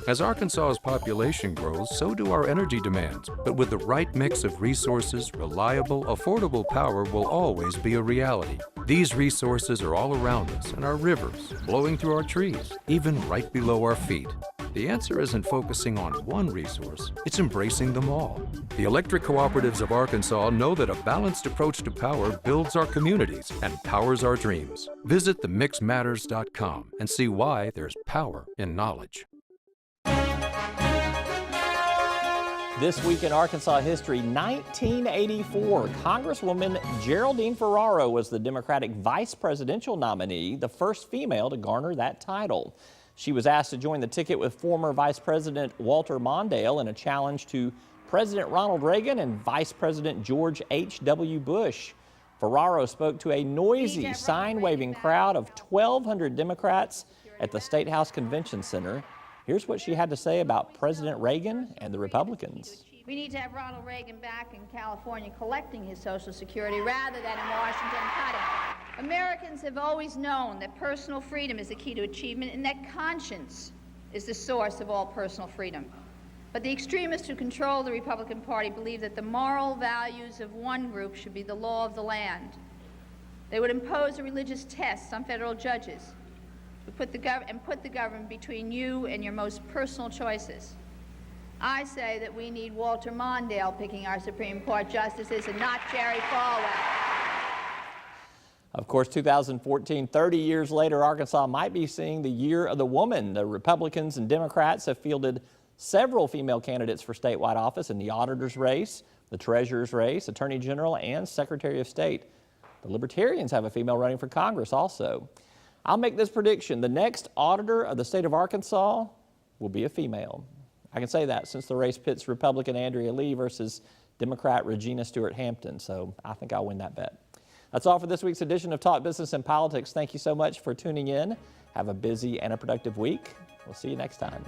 As Arkansas's population grows, so do our energy demands. But with the right mix of resources, reliable, affordable power will always be a reality. These resources are all around us in our rivers, blowing through our trees, even right below our feet. The answer isn't focusing on one resource, it's embracing them all. The electric cooperatives of Arkansas know that a balanced approach to power builds our communities and powers our dreams. Visit themixmatters.com and see why there's power in knowledge. This week in Arkansas history, 1984, Congresswoman Geraldine Ferraro was the Democratic vice presidential nominee, the first female to garner that title. She was asked to join the ticket with former Vice President Walter Mondale in a challenge to President Ronald Reagan and Vice President George H.W. Bush. Ferraro spoke to a noisy, sign-waving crowd of 1,200 Democrats at the State House Convention Center. Here's what she had to say about President Reagan and the Republicans. We need to have Ronald Reagan back in California collecting his Social Security rather than in Washington cutting. Americans have always known that personal freedom is the key to achievement and that conscience is the source of all personal freedom. But the extremists who control the Republican Party believe that the moral values of one group should be the law of the land. They would impose a religious test on federal judges and put the government between you and your most personal choices. I say that we need Walter Mondale picking our Supreme Court justices and not Jerry Falwell. Of course, 2014, 30 years later, Arkansas might be seeing the year of the woman. The Republicans and Democrats have fielded several female candidates for statewide office in the auditor's race, the treasurer's race, attorney general, and secretary of state. The Libertarians have a female running for Congress also. I'll make this prediction. The next auditor of the state of Arkansas will be a female. I can say that since the race pits Republican Andrea Lee versus Democrat Regina Stewart Hampton, so I think I'll win that bet. That's all for this week's edition of Talk Business and Politics. Thank you so much for tuning in. Have a busy and a productive week. We'll see you next time.